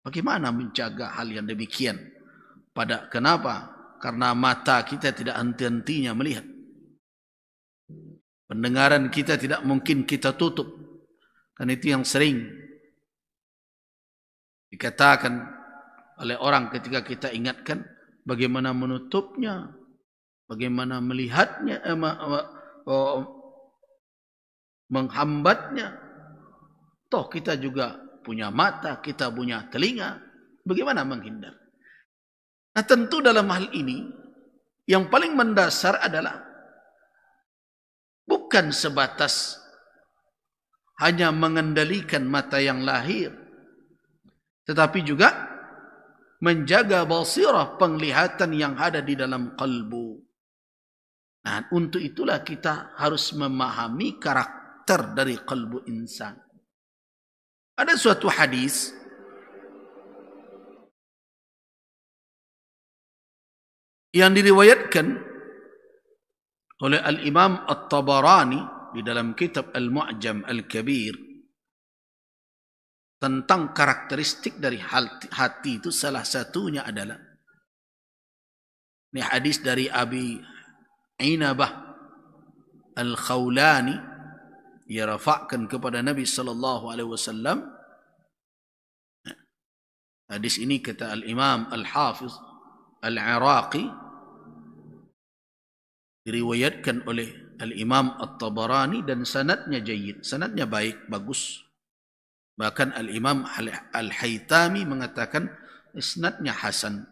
Bagaimana menjaga hal yang demikian? Kenapa? Karena mata kita tidak henti-hentinya melihat. Pendengaran kita tidak mungkin kita tutup. Dan itu yang sering dikatakan oleh orang ketika kita ingatkan bagaimana menutupnya, bagaimana melihatnya, menghambatnya. Toh kita juga punya mata, kita punya telinga. Bagaimana menghindar? Nah, tentu dalam hal ini yang paling mendasar adalah bukan sebatas hanya mengendalikan mata yang lahir, tetapi juga menjaga basirah, penglihatan yang ada di dalam kalbu. Nah, untuk itulah kita harus memahami karakter dari kalbu insan. Ada suatu hadis yang diriwayatkan oleh Al-Imam At-Tabarani di dalam kitab Al-Mu'jam Al-Kabir tentang karakteristik dari hati itu. Salah satunya adalah ini hadis dari Abi Inabah Al-Khawlani, ia rafa'kan kepada Nabi sallallahu alaihi wasallam. Hadis ini kata Al-Imam Al-Hafiz Al-Iraqi diriwayatkan oleh Al-Imam At-Tabarani dan sanadnya jayyid, sanadnya baik, bagus. Bahkan Al-Imam Al-Haytami mengatakan isnadnya hasan.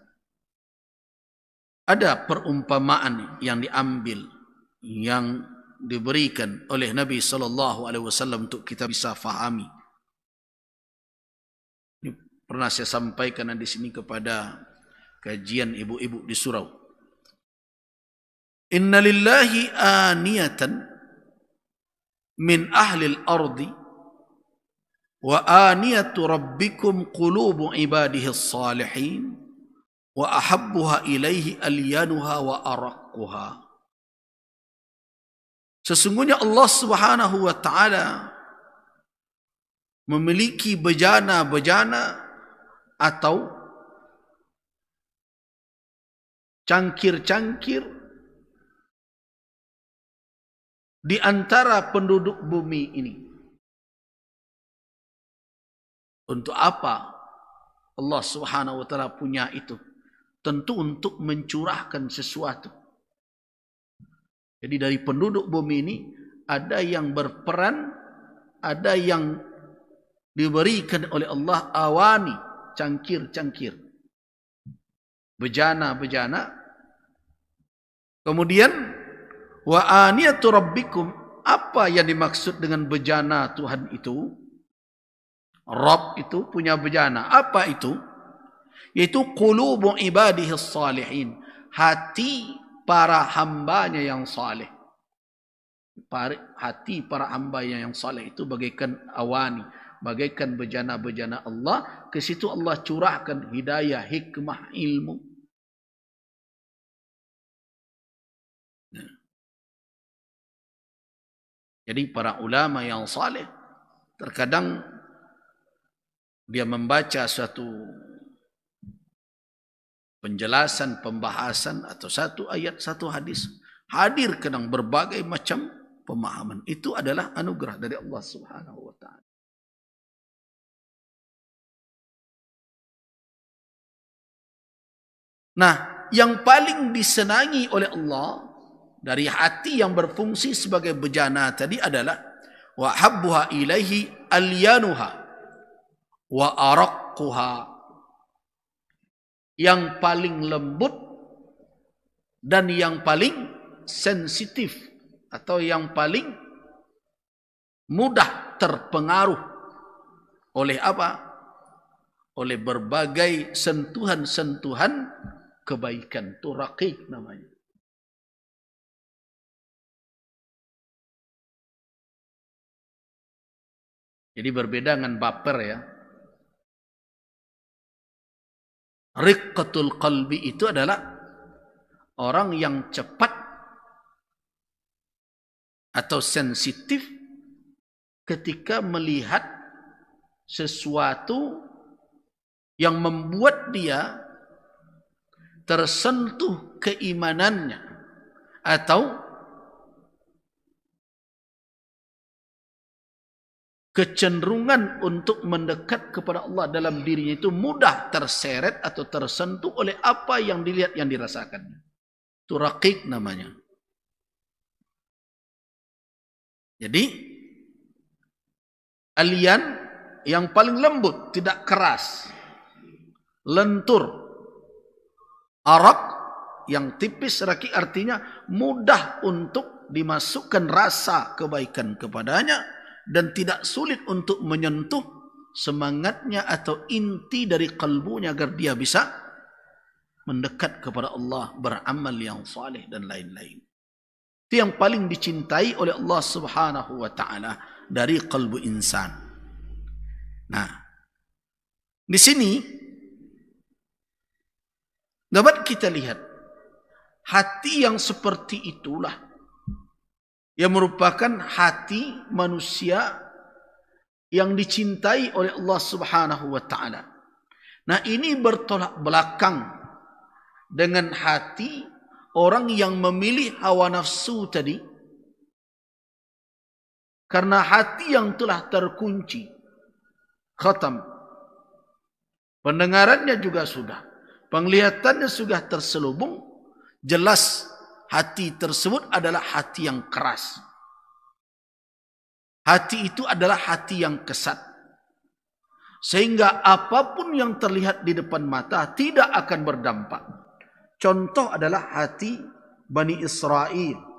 Ada perumpamaan yang diambil, yang diberikan oleh Nabi sallallahu alaihi wasallam untuk kita bisa fahami. Ini pernah saya sampaikan di sini kepada kajian ibu-ibu di surau. Inna lillahi aniyatan min ahli al-ardi wa aniyatu rabbikum qulubu ibadihi as-salihin wa ahabbuha ilaihi alyanuha wa araqquha. Sesungguhnya Allah Subhanahu wa taala memiliki bejana-bejana atau cangkir-cangkir di antara penduduk bumi ini. Untuk apa Allah Subhanahu wa taala punya itu? Tentu untuk mencurahkan sesuatu. Jadi dari penduduk bumi ini ada yang berperan, ada yang diberikan oleh Allah awani, cangkir-cangkir, bejana-bejana. Kemudian wa aniyatu rabbikum, apa yang dimaksud dengan bejana Tuhan itu? Rabb itu punya bejana. Apa itu? Yaitu qulubu ibadihi salihin, hati para hambanya yang saleh. Hati para hambanya yang saleh itu bagaikan awani, bagaikan bejana-bejana Allah. Ke situ Allah curahkan hidayah, hikmah, ilmu. Jadi para ulama yang saleh terkadang dia membaca suatu penjelasan, pembahasan atau satu ayat, satu hadis, hadir kadang berbagai macam pemahaman. Itu adalah anugerah dari Allah Subhanahu wa taala. Nah, yang paling disenangi oleh Allah dari hati yang berfungsi sebagai bejana tadi adalah wa habbuha ilaihi alyanuha wa araqquha, yang paling lembut dan yang paling sensitif atau yang paling mudah terpengaruh oleh apa? Oleh berbagai sentuhan-sentuhan kebaikan. Itu raqiq namanya. Jadi berbeda dengan baper ya. Riqqatul qalbi itu adalah orang yang cepat atau sensitif ketika melihat sesuatu yang membuat dia tersentuh keimanannya atau kecenderungan untuk mendekat kepada Allah dalam dirinya itu mudah terseret atau tersentuh oleh apa yang dilihat, yang dirasakannya. Itu raqiq namanya. Jadi alian yang paling lembut, tidak keras, lentur. Arak yang tipis, raqiq artinya mudah untuk dimasukkan rasa kebaikan kepadanya dan tidak sulit untuk menyentuh semangatnya atau inti dari kalbunya agar dia bisa mendekat kepada Allah, beramal yang saleh dan lain-lain. Itu yang paling dicintai oleh Allah Subhanahu wa taala dari kalbu insan. Nah, di sini dapat kita lihat hati yang seperti itulah yang merupakan hati manusia yang dicintai oleh Allah Subhanahu wa taala. Nah, ini bertolak belakang dengan hati orang yang memilih hawa nafsu tadi. Karena hati yang telah terkunci, khatam. Pendengarannya juga sudah, penglihatannya sudah terselubung, jelas hati tersebut adalah hati yang keras. Hati itu adalah hati yang kesat. Sehingga apapun yang terlihat di depan mata tidak akan berdampak. Contoh adalah hati Bani Israel.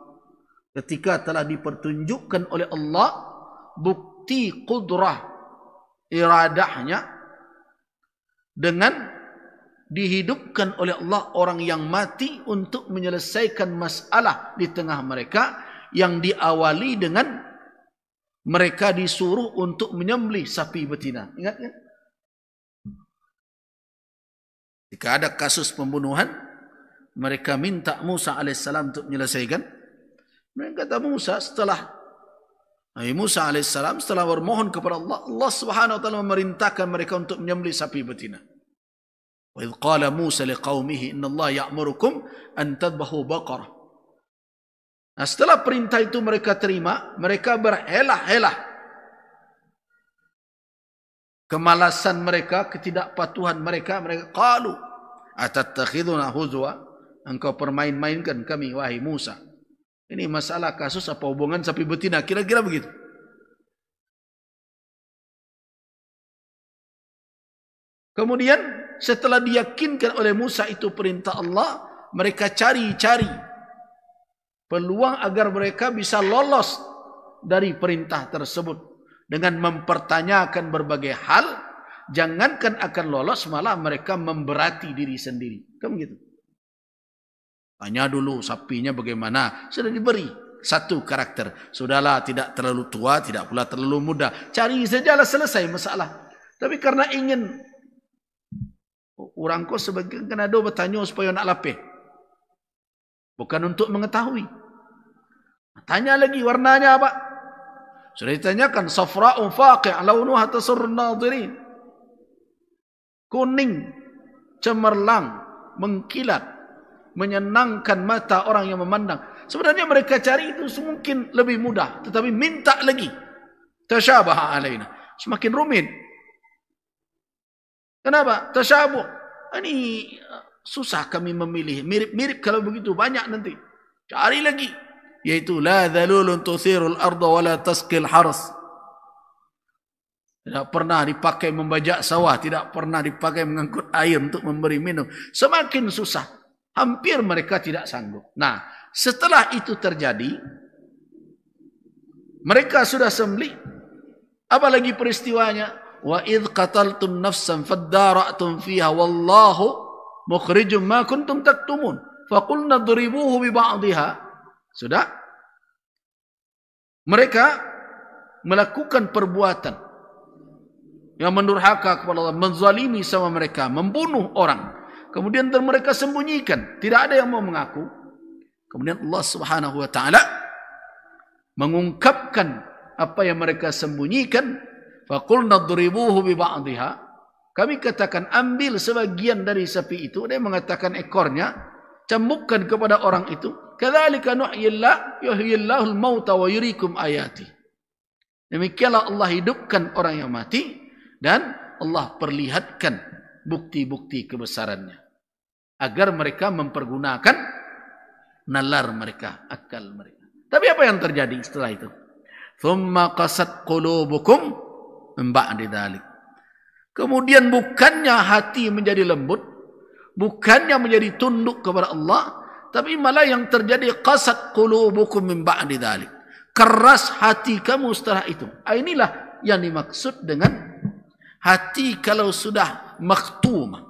Ketika telah dipertunjukkan oleh Allah bukti qudrah iradahnya dengan dihidupkan oleh Allah orang yang mati untuk menyelesaikan masalah di tengah mereka yang diawali dengan mereka disuruh untuk menyembelih sapi betina. Ingat kan? Jika ada kasus pembunuhan, mereka minta Musa alaihissalam untuk menyelesaikan. Mereka kata Musa setelah bermohon kepada Allah, Allah Subhanahu wa taala memerintahkan mereka untuk menyembelih sapi betina. وَإِذْ قَالَ مُوسَى لِقَوْمِهِ إِنَّ اللَّهَ يَأْمُرُكُمْ أَنْ تَذْبَحُوا بَقَرَةً. Nah, setelah perintah itu mereka terima, mereka berhelah-helah. Kemalasan mereka, ketidakpatuhan mereka, mereka qalu atattakhiduna huzwa, engkau permain-mainkan kami wahai Musa. Ini masalah kasus apa hubungan sapi betina, kira-kira begitu. Kemudian setelah diyakinkan oleh Musa itu perintah Allah, mereka cari-cari peluang agar mereka bisa lolos dari perintah tersebut dengan mempertanyakan berbagai hal. Jangankan akan lolos, malah mereka memberati diri sendiri. Kan begitu? Tanya dulu sapinya bagaimana, sudah diberi satu karakter. Sudahlah, tidak terlalu tua, tidak pula terlalu muda. Cari sajalah, selesai masalah. Tapi karena ingin orang kau sebagai kenado bertanya supaya nak lapih, bukan untuk mengetahui. Tanya lagi warnanya apa? Sudah ditanyakan, safra'un faqi' launuha tasurrun nadirin. Kuning, cemerlang, mengkilat, menyenangkan mata orang yang memandang. Sebenarnya mereka cari itu mungkin lebih mudah, tetapi minta lagi. Tasyabaha alaina. Semakin rumit. Kenapa? Tasyabuh. Ini susah kami memilih. Mirip-mirip kalau begitu banyak nanti. Cari lagi. Yaitu la dhalulun tuthirul arda wa la tasqil haras. Tidak pernah dipakai membajak sawah, tidak pernah dipakai mengangkut air untuk memberi minum. Semakin susah. Hampir mereka tidak sanggup. Nah, setelah itu terjadi, mereka sudah sembelih. Apalagi peristiwanya? Wa idh qataltum nafsan faddara'tum fiha wallahu mukhrijum ma kuntum taktumun faqulna dhribuhu bi ba'dihha. Sudah? Mereka melakukan perbuatan yang mendurhaka kepada Allah, menzalimi sama mereka, membunuh orang. Kemudian mereka sembunyikan, tidak ada yang mau mengaku. Kemudian Allah Subhanahu wa taala mengungkapkan apa yang mereka sembunyikan. Faqulna dhribuhu bi ba'dihha. Kami katakan ambil sebagian dari sapi itu. Dia mengatakan ekornya, cambukkan kepada orang itu. Kadzalika yuhyillahul mauta wa yuriikum ayati. Demikianlah Allah hidupkan orang yang mati dan Allah perlihatkan bukti-bukti kebesarannya agar mereka mempergunakan nalar mereka, akal mereka. Tapi apa yang terjadi setelah itu? Thumma qasat qulubukum min ba'di dzalik. Kemudian bukannya hati menjadi lembut, bukannya menjadi tunduk kepada Allah, tapi malah yang terjadi qasat qulubukum min ba'di dzalik. Keras hati kamu setelah itu. Inilah yang dimaksud dengan hati kalau sudah maktumah.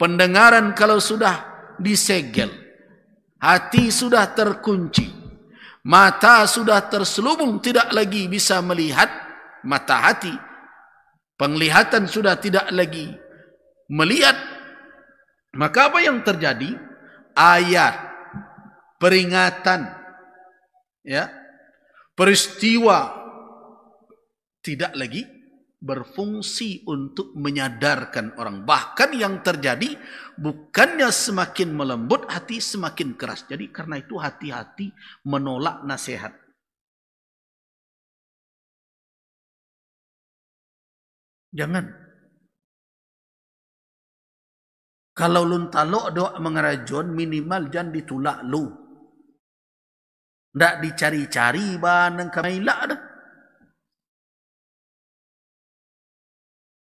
Pendengaran kalau sudah disegel. Hati sudah terkunci. Mata sudah terselubung, tidak lagi bisa melihat mata hati. Penglihatan sudah tidak lagi melihat. Maka apa yang terjadi? Ayat, peringatan, ya, peristiwa tidak lagi berfungsi untuk menyadarkan orang. Bahkan yang terjadi bukannya semakin melembut, hati semakin keras. Jadi karena itu hati-hati menolak nasihat. Jangan. Kalau lun talok doa mengerajon, minimal jangan ditulak lu. Ndak dicari-cari baneng kamailak dah.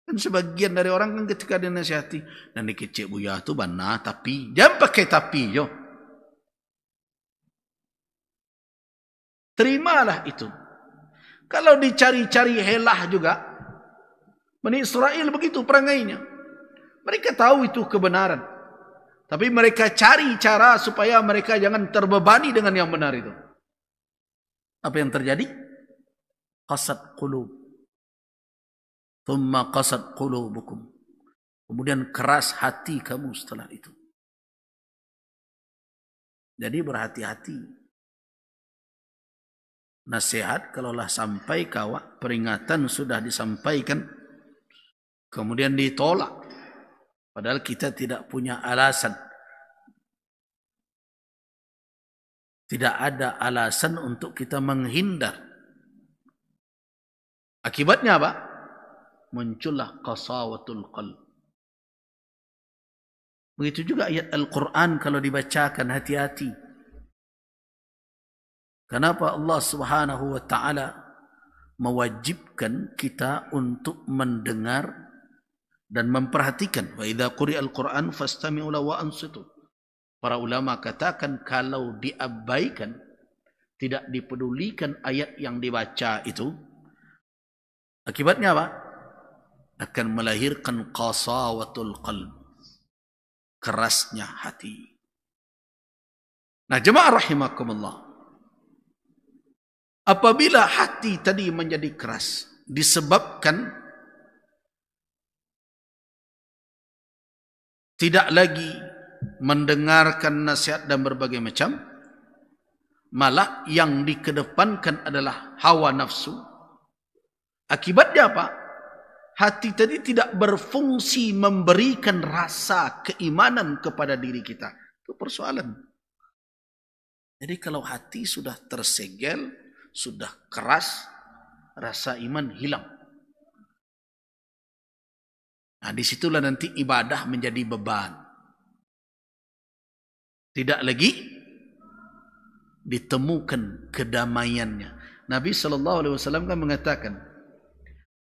Kan sebagian dari orang kan ketika dinasihati, dan dikecek buya tu bana tapi, jangan pakai tapi yo. Terimalah itu. Kalau dicari-cari helah juga, Bani Israel begitu perangainya. Mereka tahu itu kebenaran. Tapi mereka cari cara supaya mereka jangan terbebani dengan yang benar itu. Apa yang terjadi? Qasat qulub. Thumma qasat qulubukum. Kemudian keras hati kamu setelah itu. Jadi berhati-hati. Nasihat kalaulah sampai kawak, peringatan sudah disampaikan, kemudian ditolak. Padahal kita tidak punya alasan. Tidak ada alasan untuk kita menghindar. Akibatnya apa? Muncullah qasawatul qalb. Begitu juga ayat Al-Quran kalau dibacakan hati-hati. Kenapa Allah Subhanahu wa ta'ala mewajibkan kita untuk mendengar dan memperhatikan. Wa idza quri'al Qur'an fastami'u lahu wa ansitu. Para ulama katakan kalau diabaikan, tidak dipedulikan ayat yang dibaca itu, akibatnya apa? Akan melahirkan qasawatul qalb. Kerasnya hati. Nah, jemaah rahimakumullah. Apabila hati tadi menjadi keras disebabkan tidak lagi mendengarkan nasihat dan berbagai macam, malah yang dikedepankan adalah hawa nafsu. Akibatnya apa? Hati tadi tidak berfungsi memberikan rasa keimanan kepada diri kita. Itu persoalan. Jadi kalau hati sudah tersegel, sudah keras, rasa iman hilang. Nah, disitulah nanti ibadah menjadi beban. Tidak lagi ditemukan kedamaiannya. Nabi SAW kan mengatakan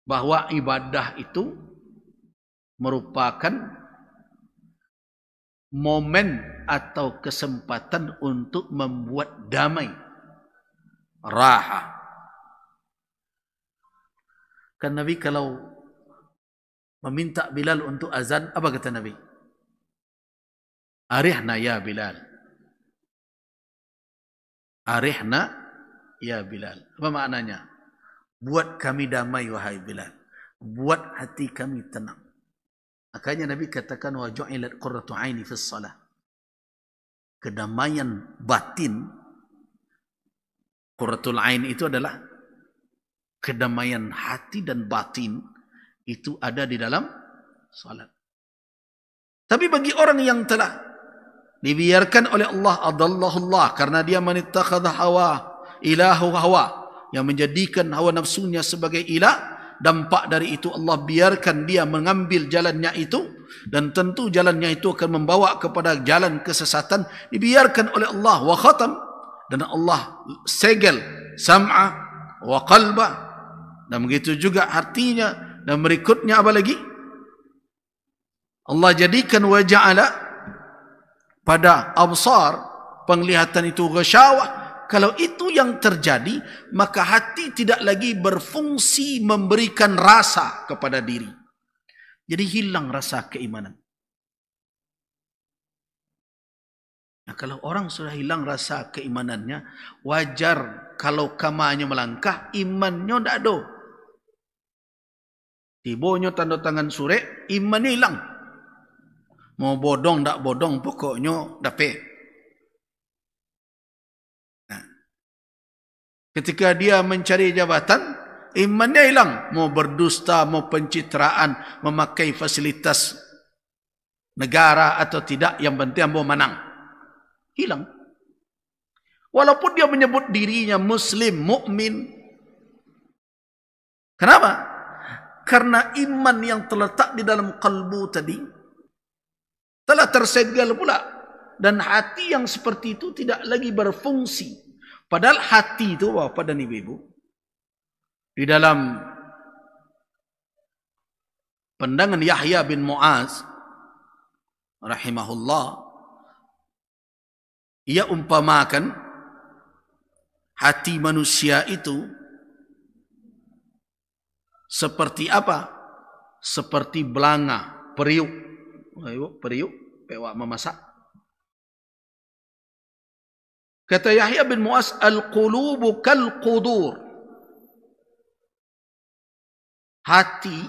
bahwa ibadah itu merupakan momen atau kesempatan untuk membuat damai, raha. Kan Nabi kalau meminta Bilal untuk azan, apa kata Nabi? Arihna ya Bilal. Arihna ya Bilal. Apa maknanya? Buat kami damai wahai Bilal. Buat hati kami tenang. Makanya Nabi katakan wa ju'ilat qurratu aini fis shalah. Kedamaian batin, qurratul ain itu adalah kedamaian hati dan batin Itu ada di dalam salat. Tapi bagi orang yang telah dibiarkan oleh Allah, adallahullah, karena dia manittakhadha hawa ilahu hawa, yang menjadikan hawa nafsunya sebagai ilah, dampak dari itu Allah biarkan dia mengambil jalannya itu, dan tentu jalannya itu akan membawa kepada jalan kesesatan, dibiarkan oleh Allah, wa khatam, dan Allah segel sam'a wa qalba, dan begitu juga hatinya, dan berikutnya apa lagi? Allah jadikan wa ja'ala pada absar, penglihatan itu ghasyawah. Kalau itu yang terjadi, maka hati tidak lagi berfungsi memberikan rasa kepada diri. Jadi hilang rasa keimanan. Nah, kalau orang sudah hilang rasa keimanannya, wajar kalau kamanya melangkah, imannya tidak ada. Tibonyo tanda tangan sure, imannya hilang. Mau bodong tak bodong, pokoknya dapat. Ketika dia mencari jabatan, imannya hilang. Mau berdusta, mau pencitraan, memakai fasilitas negara atau tidak, yang penting mau menang. Hilang. Walaupun dia menyebut dirinya Muslim, mukmin. Kenapa? Karena iman yang terletak di dalam kalbu tadi telah tersegel pula. Dan hati yang seperti itu tidak lagi berfungsi. Padahal hati itu, Bapak dan Ibu-ibu, di dalam pandangan Yahya bin Mu'az rahimahullah, ia umpamakan hati manusia itu seperti apa? Seperti belanga, periuk. Periuk, pewak memasak. Kata Yahya bin Mu'az, al-qulubu kal-qudur. Hati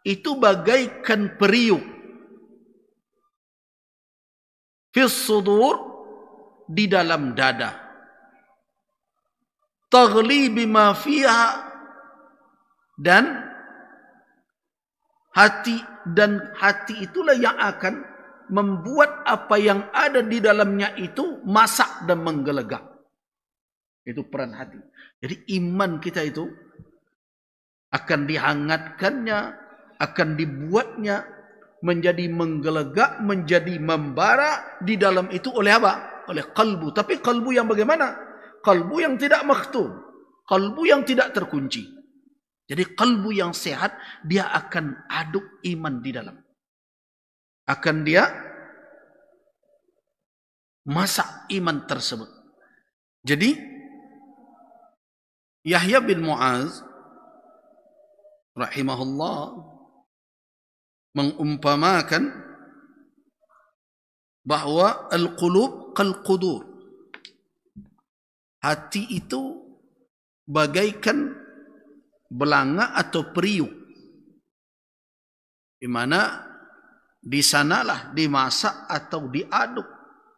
itu bagaikan periuk. Fis sudur, di dalam dada. Taghli bima fiha, dan hati itulah yang akan membuat apa yang ada di dalamnya itu masak dan menggelegak. Itu peran hati. Jadi iman kita itu akan dihangatkannya, akan dibuatnya menjadi menggelegak, menjadi membara di dalam itu oleh apa? Oleh kalbu. Tapi kalbu yang bagaimana? Kalbu yang tidak makhtum. Kalbu yang tidak terkunci. Jadi kalbu yang sehat, dia akan aduk iman di dalam. Akan dia masak iman tersebut. Jadi Yahya bin Mu'az rahimahullah mengumpamakan bahwa al-qulub kal-qudur. Hati itu bagaikan belanga atau periuk, di mana di sanalah dimasak atau diaduk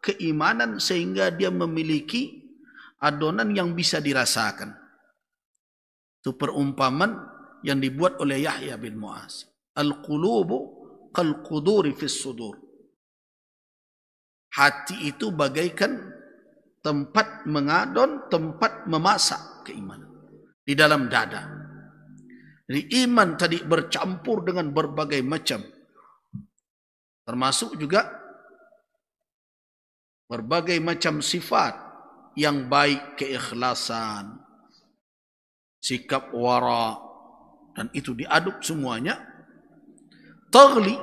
keimanan sehingga dia memiliki adonan yang bisa dirasakan. Itu perumpamaan yang dibuat oleh Yahya bin Mu'az. Al-qulubu kal-quduri fis sudur. Hati itu bagaikan tempat mengadon, tempat memasak keimanan di dalam dada. Jadi iman tadi bercampur dengan berbagai macam, termasuk juga berbagai macam sifat yang baik, keikhlasan, sikap wara, dan itu diaduk semuanya. Taghli,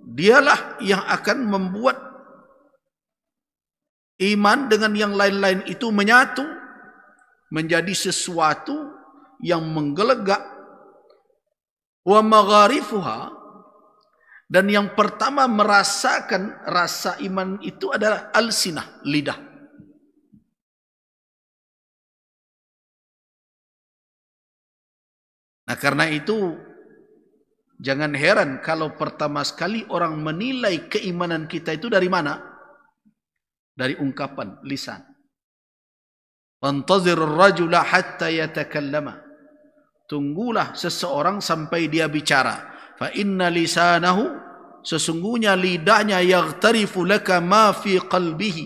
dialah yang akan membuat iman dengan yang lain-lain itu menyatu menjadi sesuatu yang menggelegak. Wa magharifuha, dan yang pertama merasakan rasa iman itu adalah al-sinah, lidah. Nah, karena itu jangan heran kalau pertama sekali orang menilai keimanan kita itu dari mana? Dari ungkapan lisan. Wantazir ar-rajula hatta yatakallama. tunggulah seseorang sampai dia bicara. Fa inna lisanahu, sesungguhnya lidahnya, yaghtarifu laka ma fi qalbihi,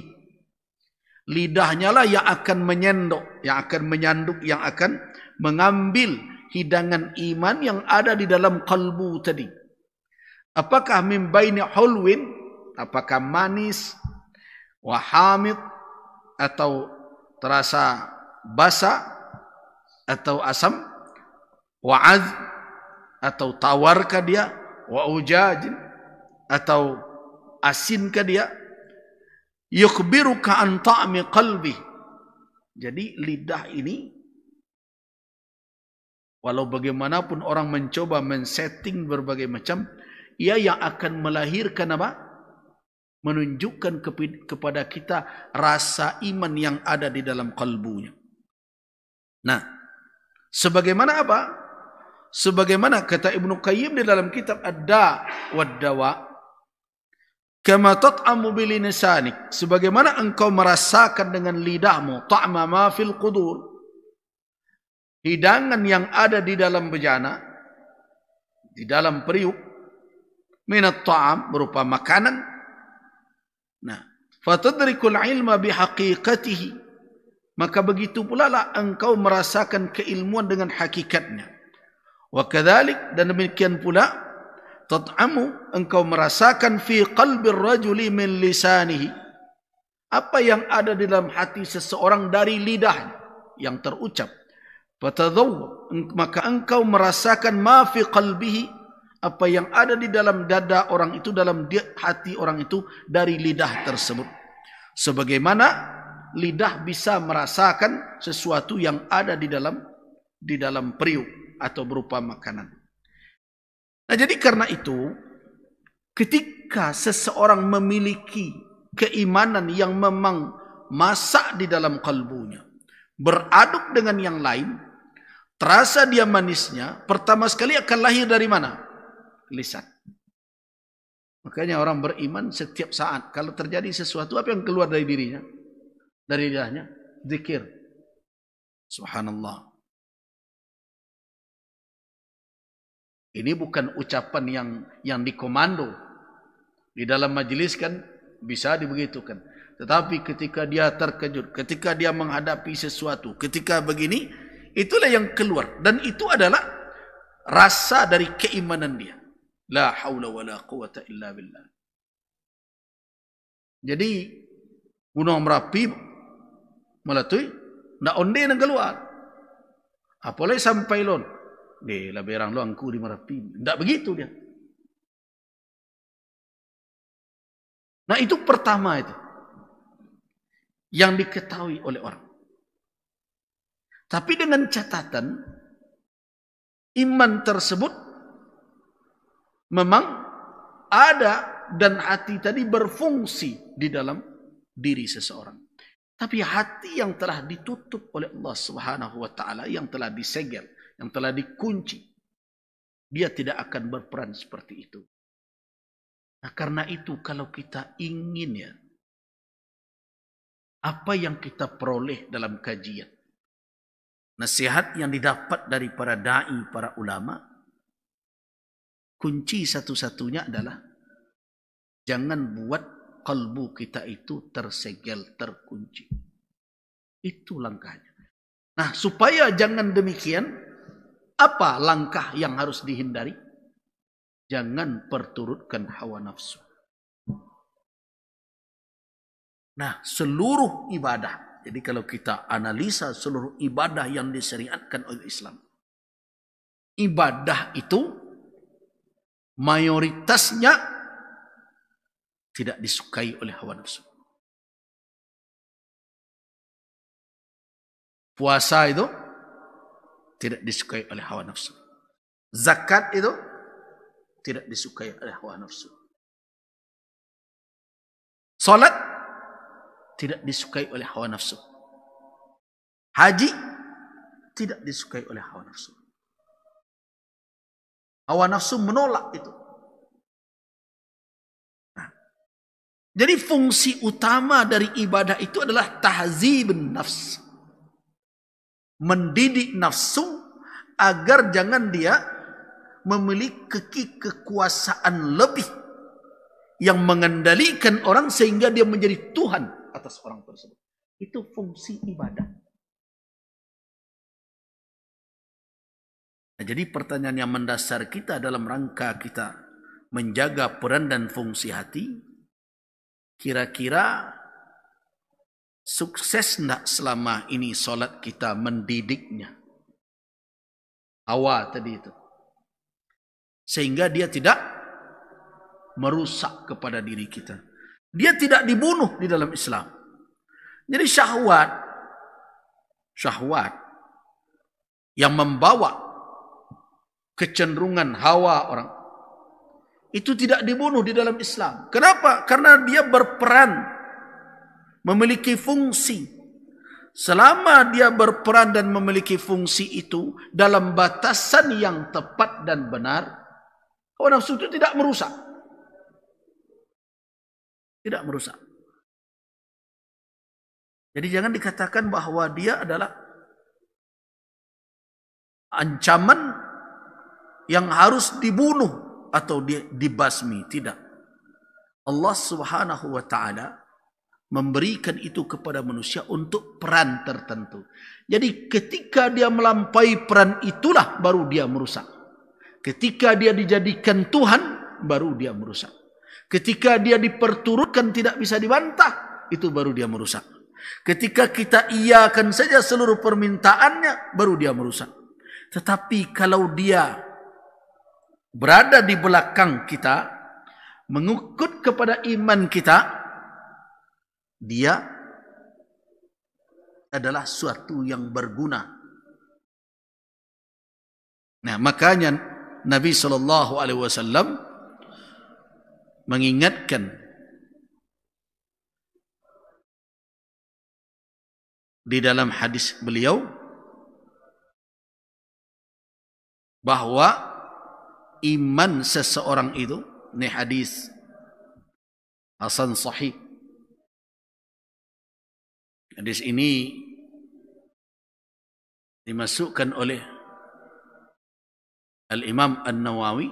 lidahnya lah yang akan menyendok, yang akan menyanduk, yang akan mengambil hidangan iman yang ada di dalam kalbu tadi. Apakah min baini hulwin, apakah manis, wa hamid, atau terasa basa atau asam, wa az, atau tawarkah dia, wa ujajin, atau asinkah dia, yukhbiruka an ta'mi qalbi. Jadi lidah ini, walau bagaimanapun orang mencoba men-setting berbagai macam, ia yang akan melahirkan apa? Menunjukkan kepada kita rasa iman yang ada di dalam kalbunya. Nah, sebagaimana apa? Sebagaimana kata Ibnu Qayyim di dalam kitab Ad-Da' wad-Dawa, kama tat'amu bilisanik, sebagaimana engkau merasakan dengan lidahmu ta'ma ma fil qudur, hidangan yang ada di dalam bejana, di dalam periuk, minat ta'am, berupa makanan. Nah, fatadrikul ilma bihaqiqatihi, maka begitu pula lah engkau merasakan keilmuan dengan hakikatnya. Wa kadzalik, dan demikian pula, tat'amu, engkau merasakan fi qalbir rajuli min lisanihi, apa yang ada di dalam hati seseorang dari lidah yang terucap. Fatadawwaq, maka engkau merasakan ma fi qalbihi, apa yang ada di dalam dada orang itu, dalam hati orang itu dari lidah tersebut. Sebagaimana lidah bisa merasakan sesuatu yang ada di dalam periuk atau berupa makanan. Nah, jadi karena itu, ketika seseorang memiliki keimanan yang memang masak di dalam kalbunya, beraduk dengan yang lain, terasa dia manisnya, pertama sekali akan lahir dari mana? Lisan. Makanya orang beriman setiap saat, kalau terjadi sesuatu, apa yang keluar dari dirinya? Dari lidahnya? Zikir. Subhanallah. Ini bukan ucapan yang dikomando. Di dalam majelis kan bisa dibegitukan. Tetapi ketika dia terkejut, ketika dia menghadapi sesuatu, ketika begini, itulah yang keluar. Dan itu adalah rasa dari keimanan dia. La haula wa la quwata illa billah. Jadi, Gunung Merapi melatui, nak onde nak keluar. Apalagi sampai lon. Dia lah berang lo angku di Merapi. Tidak begitu dia. Nah, itu pertama itu. Yang diketahui oleh orang. Tapi dengan catatan, iman tersebut memang ada dan hati tadi berfungsi di dalam diri seseorang. Tapi hati yang telah ditutup oleh Allah Subhanahu wa taala, yang telah disegel, yang telah dikunci, dia tidak akan berperan seperti itu. Nah, karena itu kalau kita ingin ya, apa yang kita peroleh dalam kajian, nasihat yang didapat dari para da'i, para ulama, kunci satu-satunya adalah jangan buat kalbu kita itu tersegel, terkunci. Itu langkahnya. Nah, supaya jangan demikian, apa langkah yang harus dihindari? Jangan perturutkan hawa nafsu. Nah, seluruh ibadah. Jadi kalau kita analisa seluruh ibadah yang disyariatkan oleh Islam, ibadah itu mayoritasnya tidak disukai oleh hawa nafsu. Puasa itu tidak disukai oleh hawa nafsu. Zakat itu tidak disukai oleh hawa nafsu. Salat tidak disukai oleh hawa nafsu. Haji tidak disukai oleh hawa nafsu. Hawa nafsu menolak itu. Nah, jadi fungsi utama dari ibadah itu adalah tahzibun nafs. Mendidik nafsu agar jangan dia memiliki kekuasaan lebih yang mengendalikan orang sehingga dia menjadi Tuhan atas orang tersebut. Itu fungsi ibadah. Nah, jadi pertanyaan yang mendasar kita dalam rangka kita menjaga peran dan fungsi hati, kira-kira sukses enggak selama ini solat kita mendidiknya? Hawa tadi itu. Sehingga dia tidak merusak kepada diri kita. Dia tidak dibunuh di dalam Islam. Jadi syahwat yang membawa kecenderungan hawa orang itu tidak dibunuh di dalam Islam. Kenapa? Karena dia berperan, memiliki fungsi. Selama dia berperan dan memiliki fungsi itu dalam batasan yang tepat dan benar, hawa nafsu itu tidak merusak. Tidak merusak. Jadi jangan dikatakan bahwa dia adalah ancaman yang harus dibunuh atau dibasmi. Tidak. Allah Subhanahu wa ta'ala memberikan itu kepada manusia untuk peran tertentu. Jadi ketika dia melampaui peran itulah baru dia merusak. Ketika dia dijadikan Tuhan baru dia merusak. Ketika dia diperturutkan tidak bisa dibantah, itu baru dia merusak. Ketika kita iakan saja seluruh permintaannya, baru dia merusak. Tetapi kalau dia berada di belakang kita, mengikut kepada iman kita, dia adalah suatu yang berguna. Nah, makanya Nabi SAW mengingatkan di dalam hadis beliau bahwa iman seseorang itu, ini hadis hasan sahih. Hadis ini dimasukkan oleh Al-Imam An-Nawawi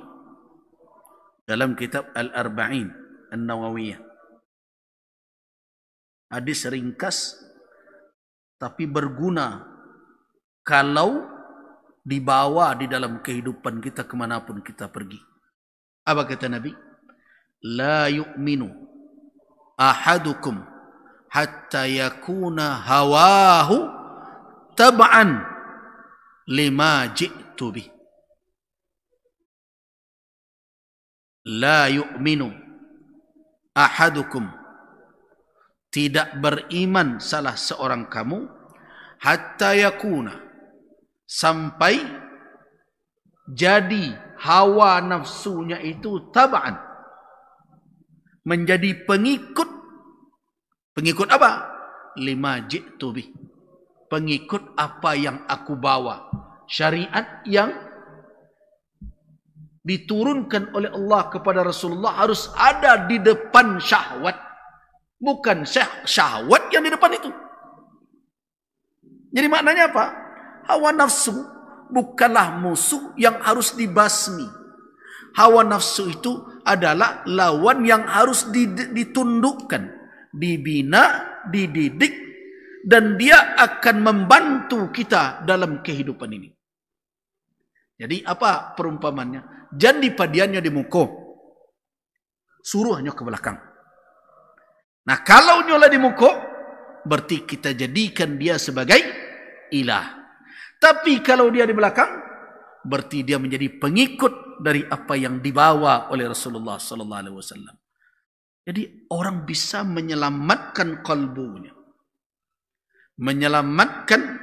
dalam kitab Al-Arba'in An-Nawawiyah. Hadis ringkas tapi berguna kalau dibawa di dalam kehidupan kita kemanapun kita pergi. Apa kata Nabi? La yu'minu ahadukum hatta yakuna hawahu tab'an lima ji'tu bih. La yu'minu ahadukum, tidak beriman salah seorang kamu, hatta yakuna, sampai jadi hawa nafsunya itu tab'an, menjadi pengikut. Pengikut apa? Lima ji'tu bih, pengikut apa yang aku bawa, syariat yang diturunkan oleh Allah kepada Rasulullah harus ada di depan syahwat, bukan syahwat yang di depan itu. Jadi maknanya apa? Hawa nafsu bukanlah musuh yang harus dibasmi. Hawa nafsu itu adalah lawan yang harus ditundukkan, dibina, dididik, dan dia akan membantu kita dalam kehidupan ini. Jadi apa perumpamannya? Jandi padiannya di muka, suruhnya ke belakang. Nah, kalau nyola di muka, berarti kita jadikan dia sebagai ilah. Tapi kalau dia di belakang, berarti dia menjadi pengikut dari apa yang dibawa oleh Rasulullah SAW. Jadi orang bisa menyelamatkan kalbunya, menyelamatkan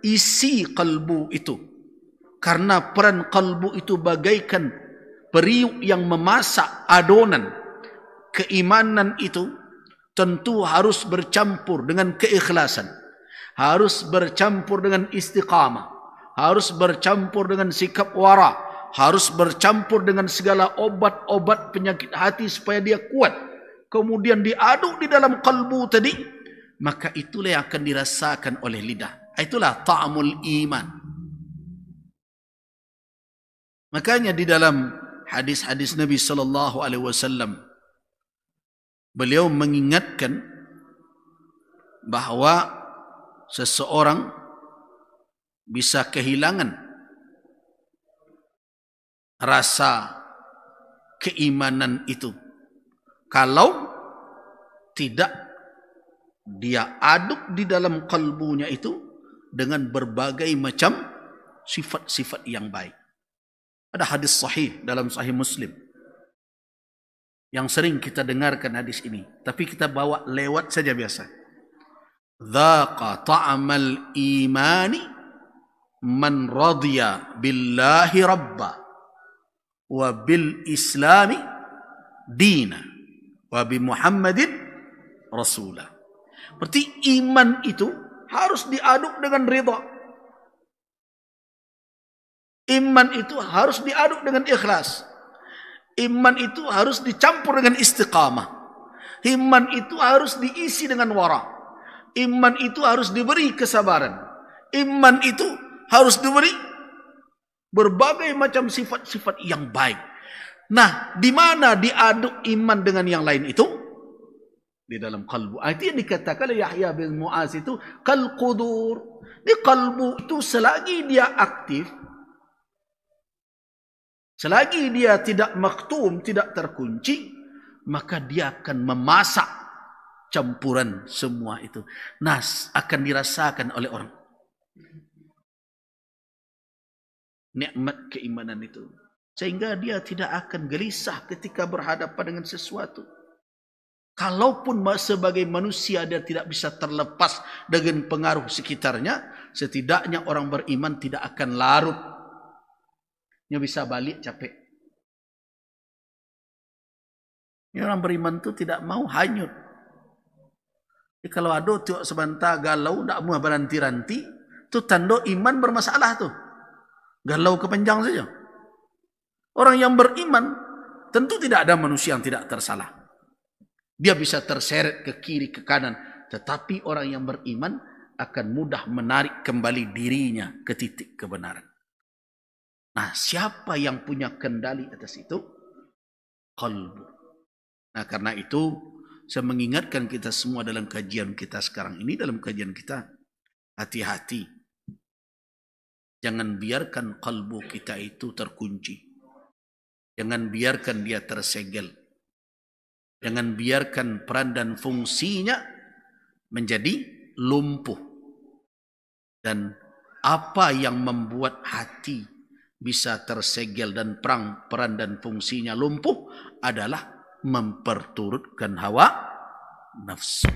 isi kalbu itu. Karena peran kalbu itu bagaikan periuk yang memasak adonan. Keimanan itu tentu harus bercampur dengan keikhlasan, harus bercampur dengan istiqamah, harus bercampur dengan sikap wara, harus bercampur dengan segala obat-obat penyakit hati supaya dia kuat. Kemudian diaduk di dalam kalbu tadi, maka itulah yang akan dirasakan oleh lidah. Itulah ta'amul iman. Makanya di dalam hadis-hadis Nabi sallallahu alaihi wasallam beliau mengingatkan bahawa seseorang bisa kehilangan rasa keimanan itu kalau tidak dia aduk di dalam kalbunya itu dengan berbagai macam sifat-sifat yang baik. Ada hadis sahih dalam Sahih Muslim yang sering kita dengarkan hadis ini, tapi kita bawa lewat saja biasa. Dzaqa ta'amal imani man radiya billahi rabba wa bil islami dina wa bi Muhammadin rasulah. Berarti iman itu harus diaduk dengan ridha. Iman itu harus diaduk dengan ikhlas. Iman itu harus dicampur dengan istiqamah. Iman itu harus diisi dengan wara. Iman itu harus diberi kesabaran. Iman itu harus diberi berbagai macam sifat-sifat yang baik. Nah, di mana diaduk iman dengan yang lain itu? Di dalam kalbu. Itu yang dikatakan oleh Yahya bin Mu'az itu kal qudur. Di kalbu itu selagi dia aktif, selagi dia tidak maktum, tidak terkunci, maka dia akan memasak campuran semua itu. Nah, akan dirasakan oleh orang. Nikmat keimanan itu. Sehingga dia tidak akan gelisah ketika berhadapan dengan sesuatu. Kalaupun sebagai manusia dia tidak bisa terlepas dengan pengaruh sekitarnya, setidaknya orang beriman tidak akan larut. Dia bisa balik capek. Ini orang beriman itu tidak mau hanyut. Jadi kalau ada tiok sebentar galau, tidak mau beranti-ranti, itu tanda iman bermasalah tuh. Galau kepanjang saja. Orang yang beriman, tentu tidak ada manusia yang tidak tersalah. Dia bisa terseret ke kiri, ke kanan. Tetapi orang yang beriman akan mudah menarik kembali dirinya ke titik kebenaran. Nah, siapa yang punya kendali atas itu? Qalbu. Nah, karena itu saya mengingatkan kita semua dalam kajian kita sekarang ini, dalam kajian kita, hati-hati. Jangan biarkan kalbu kita itu terkunci. Jangan biarkan dia tersegel. Jangan biarkan peran dan fungsinya menjadi lumpuh. Dan apa yang membuat hati bisa tersegel dan peran dan fungsinya lumpuh adalah memperturutkan hawa nafsu.